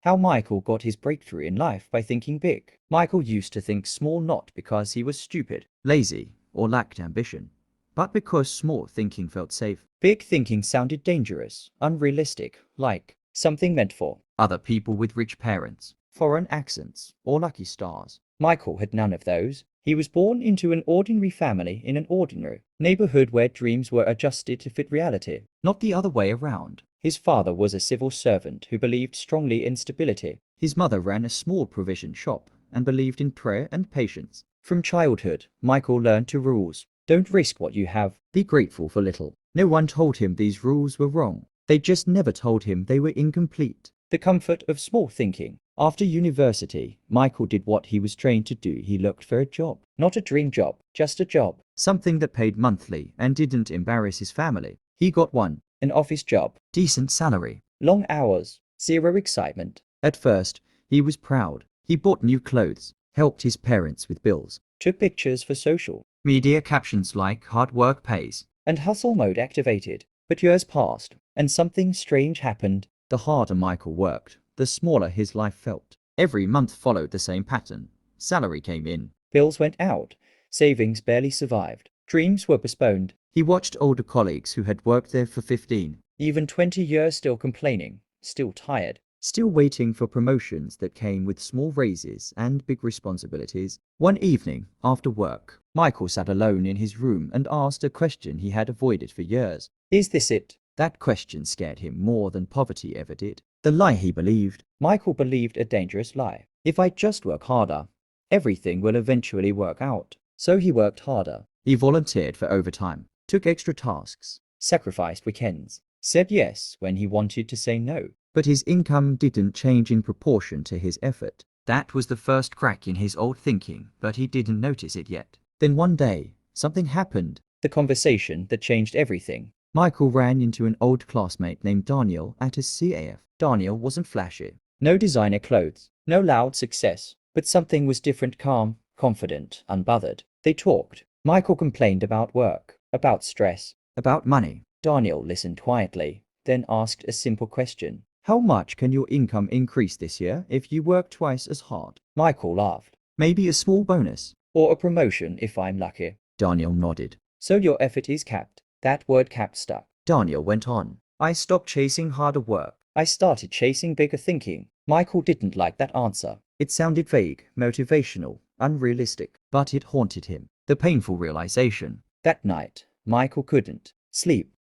How Michael got his breakthrough in life by thinking big. Michael used to think small not because he was stupid, lazy, or lacked ambition, but because small thinking felt safe. Big thinking sounded dangerous, unrealistic, like something meant for other people with rich parents, foreign accents, or lucky stars. Michael had none of those. He was born into an ordinary family in an ordinary neighborhood where dreams were adjusted to fit reality, not the other way around. His father was a civil servant who believed strongly in stability. His mother ran a small provision shop and believed in prayer and patience. From childhood, Michael learned two rules. Don't risk what you have. Be grateful for little. No one told him these rules were wrong. They just never told him they were incomplete. The comfort of small thinking. After university, Michael did what he was trained to do. He looked for a job. Not a dream job, just a job. Something that paid monthly and didn't embarrass his family. He got one. An office job. Decent salary. Long hours. Zero excitement. At first, he was proud. He bought new clothes, helped his parents with bills, took pictures for social media captions like hard work pays, and hustle mode activated. But years passed, and something strange happened. The harder Michael worked, the smaller his life felt. Every month followed the same pattern. Salary came in, bills went out, savings barely survived, dreams were postponed. He watched older colleagues who had worked there for 15, even 20 years still complaining, still tired, still waiting for promotions that came with small raises and big responsibilities. One evening, after work, Michael sat alone in his room and asked a question he had avoided for years. Is this it? That question scared him more than poverty ever did. The lie he believed. Michael believed a dangerous lie. If I just work harder, everything will eventually work out. So he worked harder. He volunteered for overtime, took extra tasks, sacrificed weekends, said yes when he wanted to say no. But his income didn't change in proportion to his effort. That was the first crack in his old thinking, but he didn't notice it yet. Then one day, something happened. The conversation that changed everything. Michael ran into an old classmate named Daniel at his CAF. Daniel wasn't flashy. No designer clothes, no loud success. But something was different, calm, confident, unbothered. They talked. Michael complained about work, about stress, about money. Daniel listened quietly, then asked a simple question. How much can your income increase this year if you work twice as hard? Michael laughed. Maybe a small bonus. Or a promotion if I'm lucky. Daniel nodded. So your effort is capped. That word capped stuck. Daniel went on. I stopped chasing harder work. I started chasing bigger thinking. Michael didn't like that answer. It sounded vague, motivational, unrealistic, but it haunted him. The painful realization. That night, Michael couldn't sleep.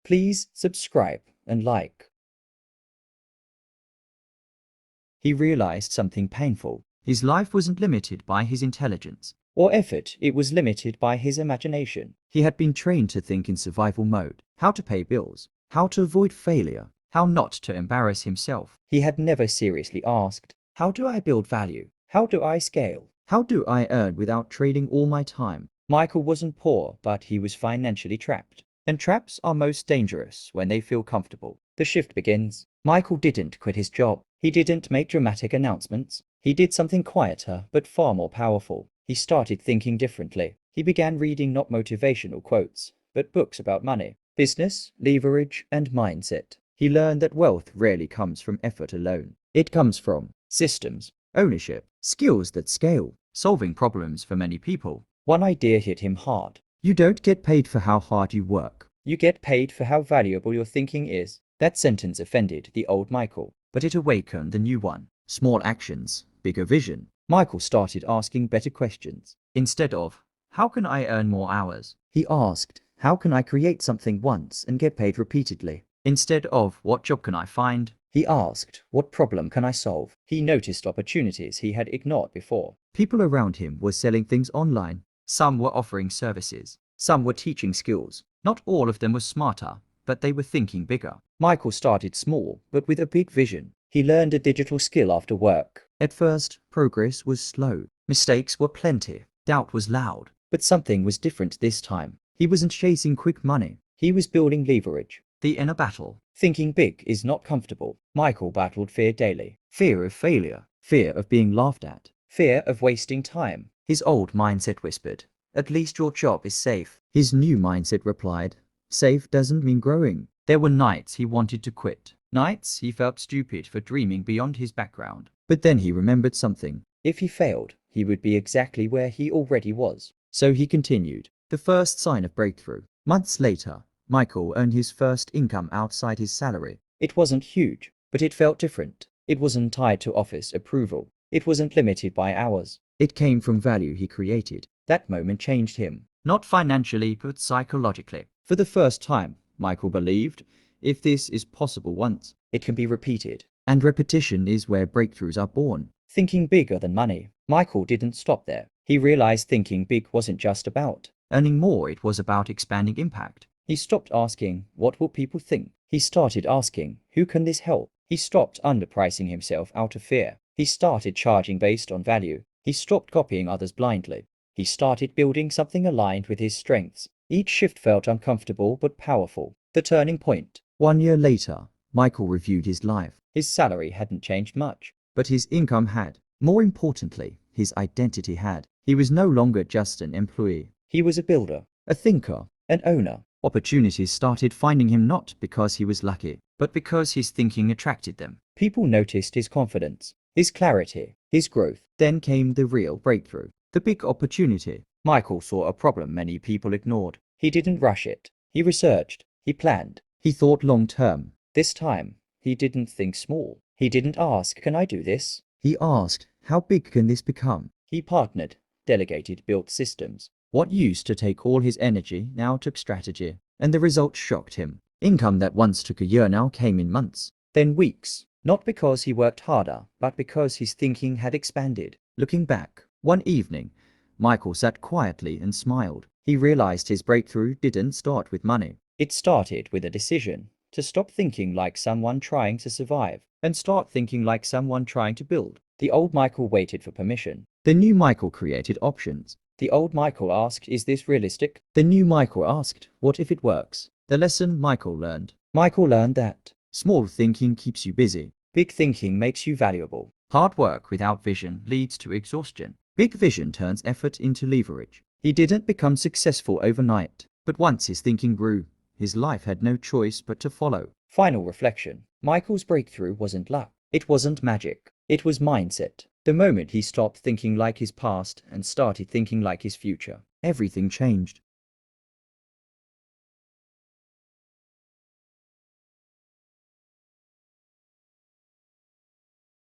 Please subscribe and like. He realized something painful. His life wasn't limited by his intelligence or effort, it was limited by his imagination. He had been trained to think in survival mode, how to pay bills, how to avoid failure, how not to embarrass himself. He had never seriously asked, how do I build value? How do I scale? How do I earn without trading all my time? Michael wasn't poor, but he was financially trapped. And traps are most dangerous when they feel comfortable. The shift begins. Michael didn't quit his job. He didn't make dramatic announcements. He did something quieter, but far more powerful. He started thinking differently. He began reading not motivational quotes, but books about money, business, leverage, and mindset. He learned that wealth rarely comes from effort alone. It comes from systems, ownership, skills that scale, solving problems for many people. One idea hit him hard. You don't get paid for how hard you work. You get paid for how valuable your thinking is. That sentence offended the old Michael, but it awakened the new one. Small actions, bigger vision. Michael started asking better questions. Instead of, how can I earn more hours? He asked, how can I create something once and get paid repeatedly? Instead of, what job can I find? He asked, what problem can I solve? He noticed opportunities he had ignored before. People around him were selling things online. Some were offering services. Some were teaching skills. Not all of them were smarter, but they were thinking bigger. Michael started small, but with a big vision. He learned a digital skill after work. At first, progress was slow. Mistakes were plenty. Doubt was loud. But something was different this time. He wasn't chasing quick money. He was building leverage. The inner battle. Thinking big is not comfortable. Michael battled fear daily. Fear of failure. Fear of being laughed at. Fear of wasting time. His old mindset whispered, at least your job is safe. His new mindset replied, safe doesn't mean growing. There were nights he wanted to quit. Nights, he felt stupid for dreaming beyond his background. But then he remembered something. If he failed, he would be exactly where he already was. So he continued. The first sign of breakthrough. Months later, Michael earned his first income outside his salary. It wasn't huge, but it felt different. It wasn't tied to office approval. It wasn't limited by hours. It came from value he created. That moment changed him. Not financially, but psychologically. For the first time, Michael believed, if this is possible once, it can be repeated. And repetition is where breakthroughs are born. Thinking bigger than money. Michael didn't stop there. He realized thinking big wasn't just about earning more, it was about expanding impact. He stopped asking, what will people think? He started asking, who can this help? He stopped underpricing himself out of fear. He started charging based on value. He stopped copying others blindly. He started building something aligned with his strengths. Each shift felt uncomfortable but powerful. The turning point. 1 year later, Michael reviewed his life. His salary hadn't changed much, but his income had. More importantly, his identity had. He was no longer just an employee. He was a builder, a thinker, an owner. Opportunities started finding him not because he was lucky, but because his thinking attracted them. People noticed his confidence, his clarity, his growth. Then came the real breakthrough, the big opportunity. Michael saw a problem many people ignored. He didn't rush it. He researched. He planned. He thought long term. This time, he didn't think small. He didn't ask, can I do this? He asked, how big can this become? He partnered, delegated, built systems. What used to take all his energy now took strategy. And the results shocked him. Income that once took a year now came in months, then weeks. Not because he worked harder, but because his thinking had expanded. Looking back, one evening, Michael sat quietly and smiled. He realized his breakthrough didn't start with money. It started with a decision to stop thinking like someone trying to survive and start thinking like someone trying to build. The old Michael waited for permission. The new Michael created options. The old Michael asked, is this realistic? The new Michael asked, what if it works? The lesson Michael learned that small thinking keeps you busy. Big thinking makes you valuable. Hard work without vision leads to exhaustion. Big vision turns effort into leverage. He didn't become successful overnight, but once his thinking grew, his life had no choice but to follow. Final reflection. Michael's breakthrough wasn't luck. It wasn't magic. It was mindset. The moment he stopped thinking like his past and started thinking like his future, everything changed.